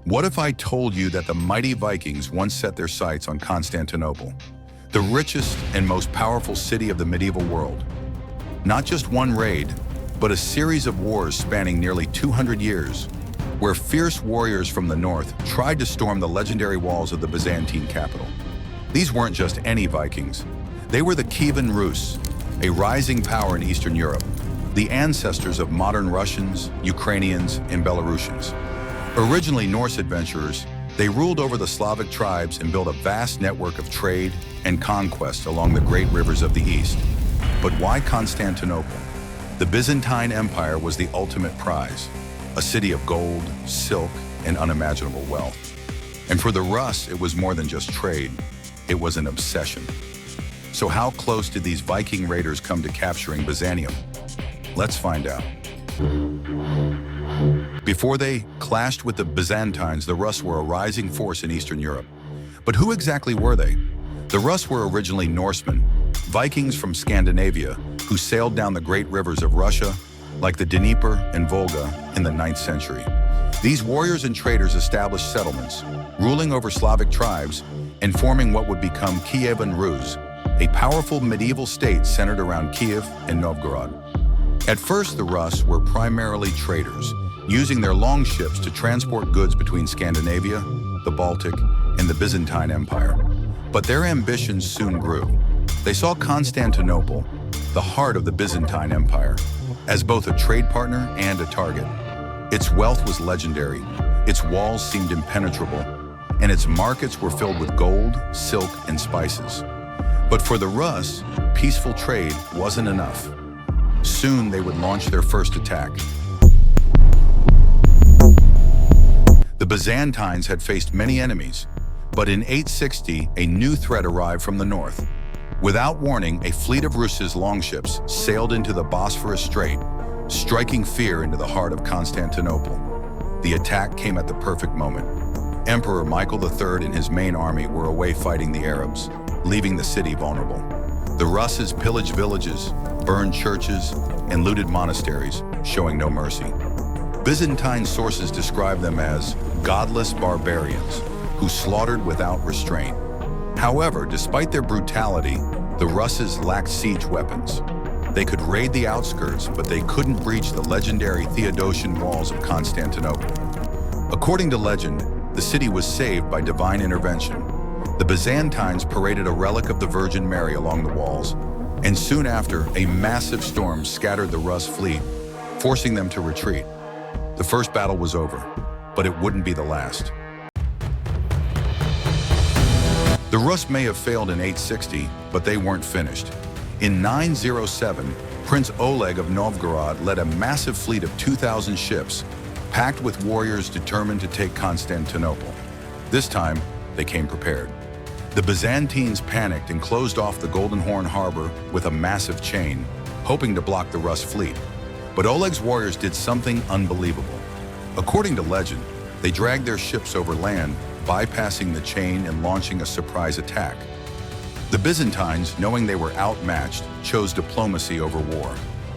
What if I told you that the mighty Vikings once set their sights on Constantinople, the richest and most powerful city of the medieval world? Not just one raid, but a series of wars spanning nearly 200 years, where fierce warriors from the north tried to storm the legendary walls of the Byzantine capital. These weren't just any Vikings. They were the Kievan Rus, a rising power in Eastern Europe, the ancestors of modern Russians, Ukrainians, and Belarusians. Originally Norse adventurers, they ruled over the Slavic tribes and built a vast network of trade and conquest along the great rivers of the East. But why Constantinople? The Byzantine Empire was the ultimate prize, a city of gold, silk, and unimaginable wealth. And for the Rus, it was more than just trade. It was an obsession. So how close did these Viking raiders come to capturing Byzantium? Let's find out. Before they clashed with the Byzantines, the Rus were a rising force in Eastern Europe. But who exactly were they? The Rus were originally Norsemen, Vikings from Scandinavia, who sailed down the great rivers of Russia, like the Dnieper and Volga, in the 9th century. These warriors and traders established settlements, ruling over Slavic tribes and forming what would become Kievan Rus, a powerful medieval state centered around Kiev and Novgorod. At first, the Rus were primarily traders, using their long ships to transport goods between Scandinavia, the Baltic, and the Byzantine Empire. But their ambitions soon grew. They saw Constantinople, the heart of the Byzantine Empire, as both a trade partner and a target. Its wealth was legendary, its walls seemed impenetrable, and its markets were filled with gold, silk, and spices. But for the Rus, peaceful trade wasn't enough. Soon they would launch their first attack. The Byzantines had faced many enemies, but in 860, a new threat arrived from the north. Without warning, a fleet of Rus's longships sailed into the Bosphorus Strait, striking fear into the heart of Constantinople. The attack came at the perfect moment. Emperor Michael III and his main army were away fighting the Arabs, leaving the city vulnerable. The Ruses pillaged villages, burned churches, and looted monasteries, showing no mercy. Byzantine sources describe them as godless barbarians who slaughtered without restraint. However, despite their brutality, the Ruses lacked siege weapons. They could raid the outskirts, but they couldn't breach the legendary Theodosian walls of Constantinople. According to legend, the city was saved by divine intervention. The Byzantines paraded a relic of the Virgin Mary along the walls, and soon after, a massive storm scattered the Rus fleet, forcing them to retreat. The first battle was over, but it wouldn't be the last. The Rus may have failed in 860, but they weren't finished. In 907, Prince Oleg of Novgorod led a massive fleet of 2,000 ships, packed with warriors determined to take Constantinople. This time, they came prepared. The Byzantines panicked and closed off the Golden Horn harbor with a massive chain, hoping to block the Rus fleet. But Oleg's warriors did something unbelievable. According to legend, they dragged their ships over land, bypassing the chain and launching a surprise attack. The Byzantines, knowing they were outmatched, chose diplomacy over war.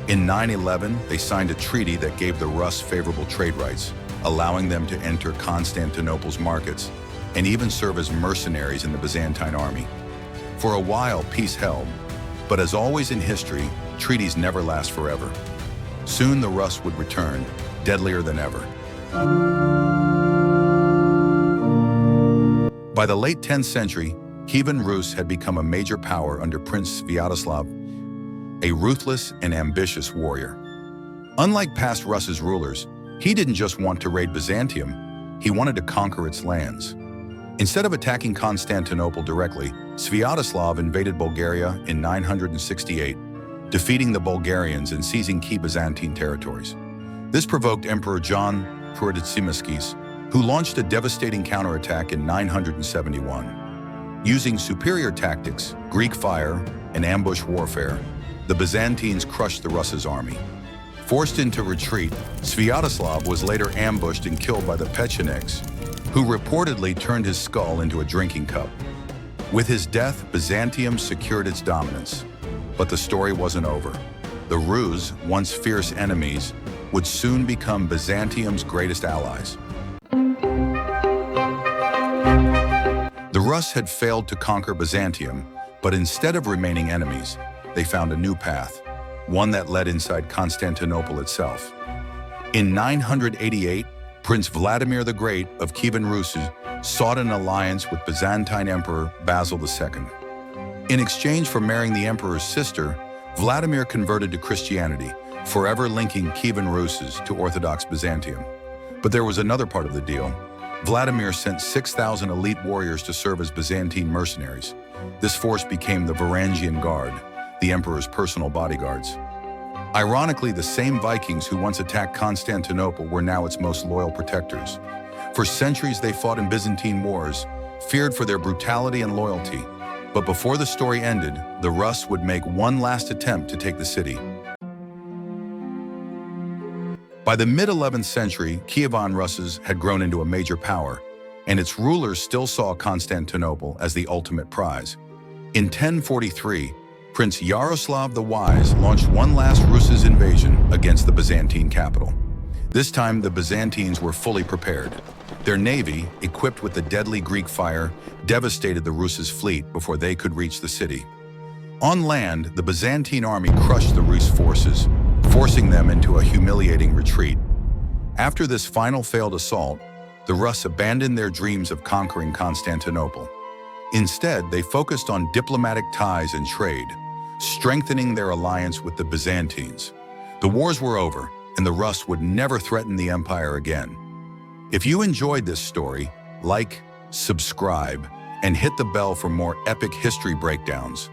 In 911, they signed a treaty that gave the Rus favorable trade rights, allowing them to enter Constantinople's markets and even serve as mercenaries in the Byzantine army. For a while, peace held, but as always in history, treaties never last forever. Soon the Rus would return, deadlier than ever. By the late 10th century, Kievan Rus had become a major power under Prince Sviatoslav, a ruthless and ambitious warrior. Unlike past Rus's rulers, he didn't just want to raid Byzantium, he wanted to conquer its lands. Instead of attacking Constantinople directly, Sviatoslav invaded Bulgaria in 968, defeating the Bulgarians and seizing key Byzantine territories. This provoked Emperor John Pruditsimiskis, who launched a devastating counterattack in 971. Using superior tactics, Greek fire, and ambush warfare, the Byzantines crushed the Rus' army. Forced into retreat, Sviatoslav was later ambushed and killed by the Pechenegs, who reportedly turned his skull into a drinking cup. With his death, Byzantium secured its dominance. But the story wasn't over. The Rus, once fierce enemies, would soon become Byzantium's greatest allies. Rus had failed to conquer Byzantium, but instead of remaining enemies, they found a new path, one that led inside Constantinople itself. In 988, Prince Vladimir the Great of Kievan Rus sought an alliance with Byzantine Emperor Basil II. In exchange for marrying the emperor's sister, Vladimir converted to Christianity, forever linking Kievan Rus to Orthodox Byzantium. But there was another part of the deal. Vladimir sent 6,000 elite warriors to serve as Byzantine mercenaries. This force became the Varangian Guard, the emperor's personal bodyguards. Ironically, the same Vikings who once attacked Constantinople were now its most loyal protectors. For centuries they fought in Byzantine Wars, feared for their brutality and loyalty. But before the story ended, the Rus would make one last attempt to take the city. By the mid-11th century, Kievan Rus had grown into a major power, and its rulers still saw Constantinople as the ultimate prize. In 1043, Prince Yaroslav the Wise launched one last Rus invasion against the Byzantine capital. This time, the Byzantines were fully prepared. Their navy, equipped with the deadly Greek fire, devastated the Rus' fleet before they could reach the city. On land, the Byzantine army crushed the Rus forces, forcing them into a humiliating retreat. After this final failed assault, the Rus abandoned their dreams of conquering Constantinople. Instead, they focused on diplomatic ties and trade, strengthening their alliance with the Byzantines. The wars were over, and the Rus would never threaten the empire again. If you enjoyed this story, like, subscribe, and hit the bell for more epic history breakdowns.